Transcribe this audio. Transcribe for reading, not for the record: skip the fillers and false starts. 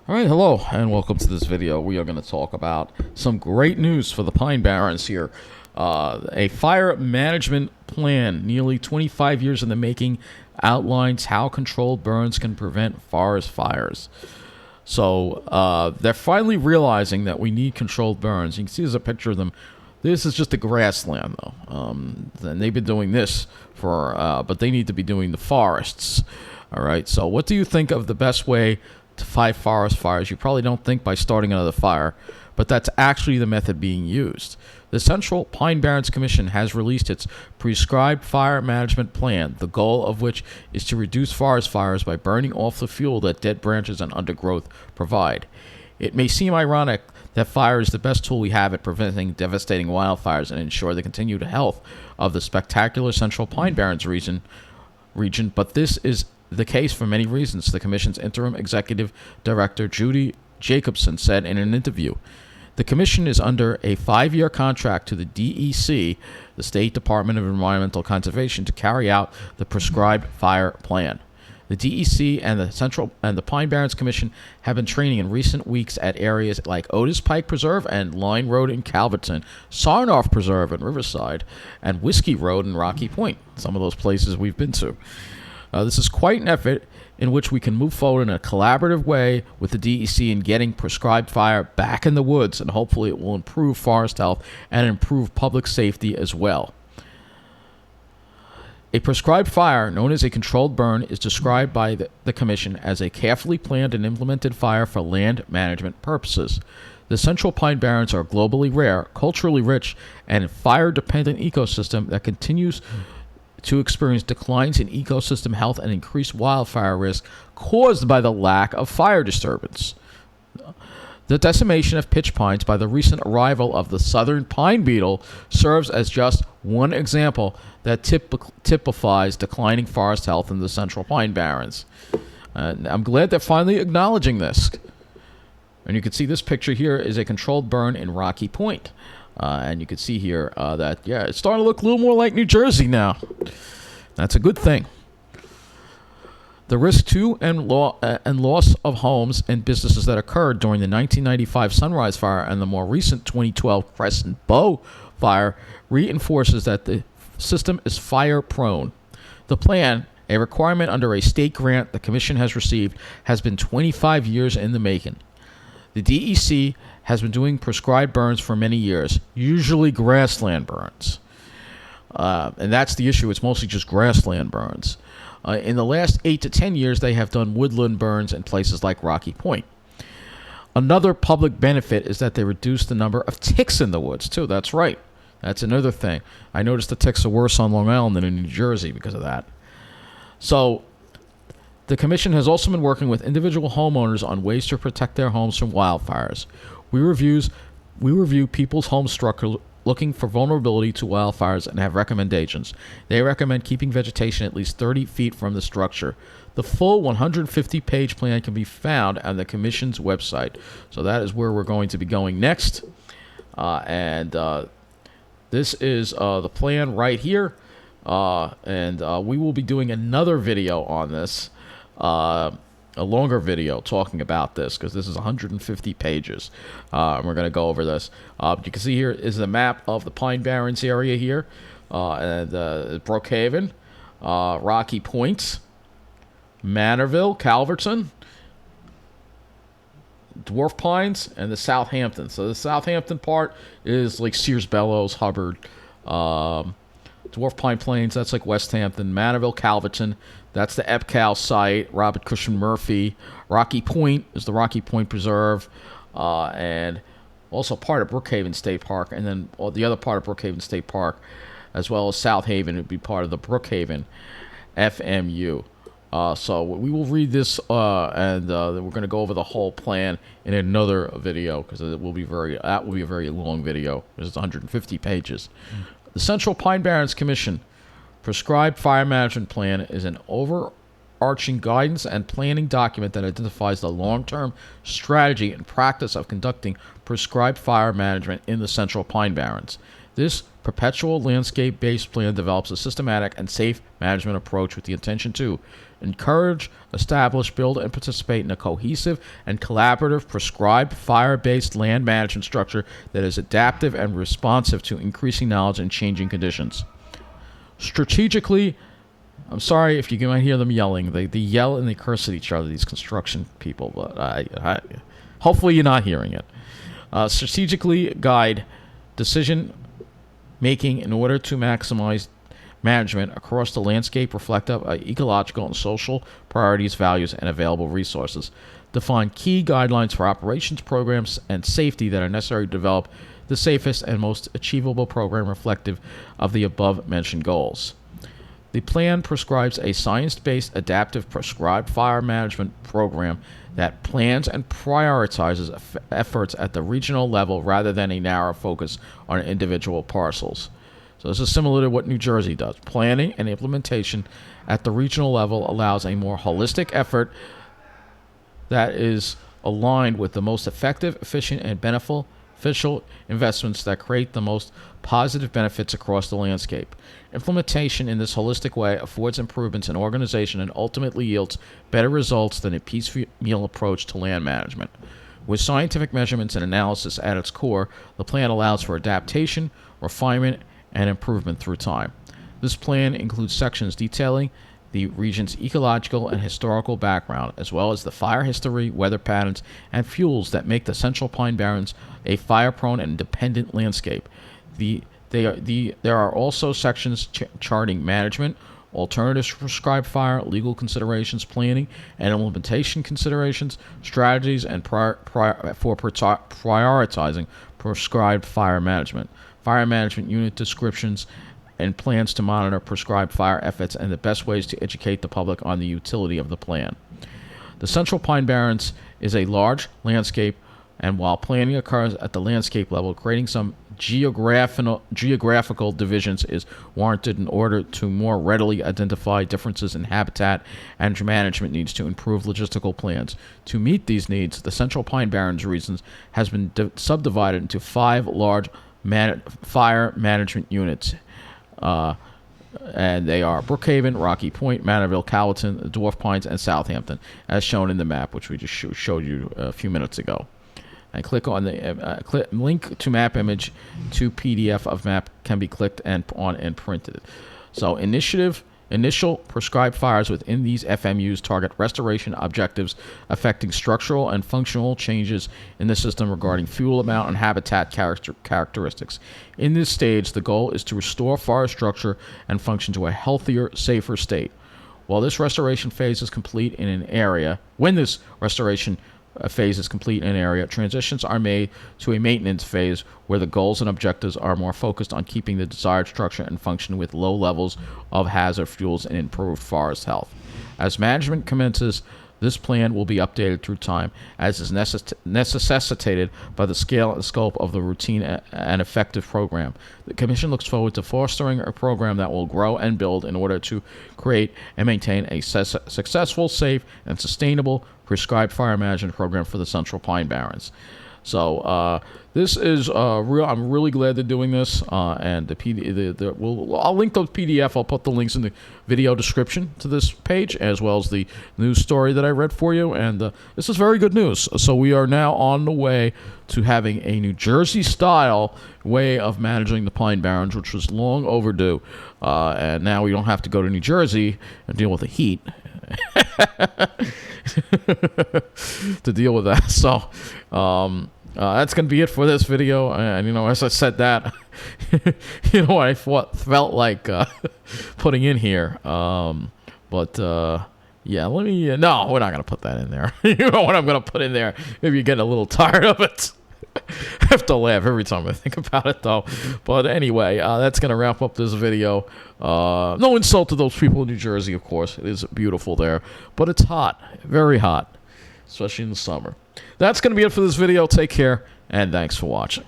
All right, hello, and welcome to this video. We are going to talk about some great news for the Pine Barrens here. A fire management plan, nearly 25 years in the making, outlines how controlled burns can prevent forest fires. So they're finally realizing that we need controlled burns. You can see there's a picture of them. This is just a grassland, though. And they've been doing this but they need to be doing the forests. All right, so what do you think of the best way to fight forest fires? You probably don't think by starting another fire, but that's actually the method being used. The Central Pine Barrens Commission has released its prescribed fire management plan, the goal of which is to reduce forest fires by burning off the fuel that dead branches and undergrowth provide. It may seem ironic that fire is the best tool we have at preventing devastating wildfires and ensure the continued health of the spectacular Central Pine Barrens region, but this is the case for many reasons, the Commission's interim executive director, Judy Jacobson, said in an interview. The Commission is under a 5-year contract to the DEC, the State Department of Environmental Conservation, to carry out the prescribed fire plan. The DEC and the Pine Barrens Commission have been training in recent weeks at areas like Otis Pike Preserve and Line Road in Calverton, Sarnoff Preserve in Riverside, and Whiskey Road in Rocky Point, some of those places we've been to. This is quite an effort in which we can move forward in a collaborative way with the DEC in getting prescribed fire back in the woods, and hopefully it will improve forest health and improve public safety as well. A prescribed fire, known as a controlled burn, is described by the Commission as a carefully planned and implemented fire for land management purposes. The Central Pine Barrens are a globally rare, culturally rich, and fire-dependent ecosystem that continues to experience declines in ecosystem health and increased wildfire risk caused by the lack of fire disturbance. The decimation of pitch pines by the recent arrival of the southern pine beetle serves as just one example that typifies declining forest health in the Central Pine Barrens. I'm glad they're finally acknowledging this. And you can see this picture here is a controlled burn in Rocky Point. And you can see here that, it's starting to look a little more like New Jersey now. That's a good thing. The risk to and loss of homes and businesses that occurred during the 1995 Sunrise Fire and the more recent 2012 Crescent Bow Fire reinforces that the system is fire-prone. The plan, a requirement under a state grant the Commission has received, has been 25 years in the making. The DEC has been doing prescribed burns for many years, usually grassland burns. And that's the issue. It's mostly just grassland burns. In the last 8 to 10 years, they have done woodland burns in places like Rocky Point. Another public benefit is that they reduce the number of ticks in the woods, too. That's right. That's another thing. I noticed the ticks are worse on Long Island than in New Jersey because of that. So the Commission has also been working with individual homeowners on ways to protect their homes from wildfires. We review people's home structure looking for vulnerability to wildfires and have recommendations. They recommend keeping vegetation at least 30 feet from the structure. The full 150-page plan can be found on the Commission's website. So that is where we're going to be going next. This is the plan right here. We will be doing another video on this. A longer video talking about this because this is 150 pages. And we're going to go over this. You can see here is the map of the Pine Barrens area here. And Brookhaven, Rocky Point, Manorville, Calverton, Dwarf Pines, and the Southampton. So the Southampton part is like Sears Bellows, Hubbard, Dwarf Pine Plains, that's like West Hampton. Manorville, Calverton, that's the EPCAL site. Robert Cushman Murphy. Rocky Point is the Rocky Point Preserve, and also part of Brookhaven State Park, and then the other part of Brookhaven State Park, as well as South Haven, would be part of the Brookhaven FMU. So we will read this, and we're going to go over the whole plan in another video because that will be a very long video because it's 150 pages. The Central Pine Barrens Commission Prescribed Fire Management Plan is an overarching guidance and planning document that identifies the long-term strategy and practice of conducting prescribed fire management in the Central Pine Barrens. This perpetual landscape-based plan develops a systematic and safe management approach with the intention to encourage, establish, build, and participate in a cohesive and collaborative prescribed fire-based land management structure that is adaptive and responsive to increasing knowledge and changing conditions. Strategically, I'm sorry if you might hear them yelling. They yell and they curse at each other, these construction people, but I hopefully you're not hearing it. Strategically guide decision making in order to maximize management across the landscape reflective of ecological and social priorities, values, and available resources. Define key guidelines for operations, programs, and safety that are necessary to develop the safest and most achievable program reflective of the above-mentioned goals. The plan prescribes a science-based, adaptive, prescribed fire management program that plans and prioritizes efforts at the regional level rather than a narrow focus on individual parcels. So this is similar to what New Jersey does. Planning and implementation at the regional level allows a more holistic effort that is aligned with the most effective, efficient, and beneficial investments that create the most positive benefits across the landscape. Implementation in this holistic way affords improvements in organization and ultimately yields better results than a piecemeal approach to land management. With scientific measurements and analysis at its core, the plan allows for adaptation, refinement, and improvement through time. This plan includes sections detailing the region's ecological and historical background, as well as the fire history, weather patterns, and fuels that make the Central Pine Barrens a fire-prone and dependent landscape. There are also sections charting management, alternatives to prescribed fire, legal considerations, planning and implementation considerations, strategies, and for prioritizing prescribed fire management unit descriptions, and plans to monitor prescribed fire efforts and the best ways to educate the public on the utility of the plan. The Central Pine Barrens is a large landscape, and while planning occurs at the landscape level, creating some geographical divisions is warranted in order to more readily identify differences in habitat and management needs to improve logistical plans. To meet these needs, the Central Pine Barrens region has been subdivided into 5 large fire management units, and they are Brookhaven, Rocky Point, Manorville, Calverton, the Dwarf Pines, and Southampton, as shown in the map, which we just showed you a few minutes ago. And click on the link to map image to PDF of map can be clicked on and printed. So initial prescribed fires within these FMUs target restoration objectives affecting structural and functional changes in the system regarding fuel amount and habitat characteristics. In this stage, the goal is to restore forest structure and function to a healthier, safer state. While this restoration phase is complete in an area, transitions are made to a maintenance phase where the goals and objectives are more focused on keeping the desired structure and function with low levels of hazard fuels and improved forest health. As management commences, this plan will be updated through time as is necessitated by the scale and scope of the routine and effective program. The Commission looks forward to fostering a program that will grow and build in order to create and maintain a successful, safe, and sustainable prescribed fire management program for the Central Pine Barrens. So this is I'm really glad they're doing this, and I'll link the PDF. I'll put the links in the video description to this page, as well as the news story that I read for you. And this is very good news. So we are now on the way to having a New Jersey-style way of managing the Pine Barrens, which was long overdue. And now we don't have to go to New Jersey and deal with the heat. To deal with that. So that's gonna be it for this video. And as I said that, I felt like putting in here, but yeah, let me no, we're not gonna put that in there. You know what I'm gonna put in there? Maybe you're getting a little tired of it. I have to laugh every time I think about it, though. But anyway, that's going to wrap up this video. No insult to those people in New Jersey, of course. It is beautiful there. But it's hot. Very hot. Especially in the summer. That's going to be it for this video. Take care, and thanks for watching.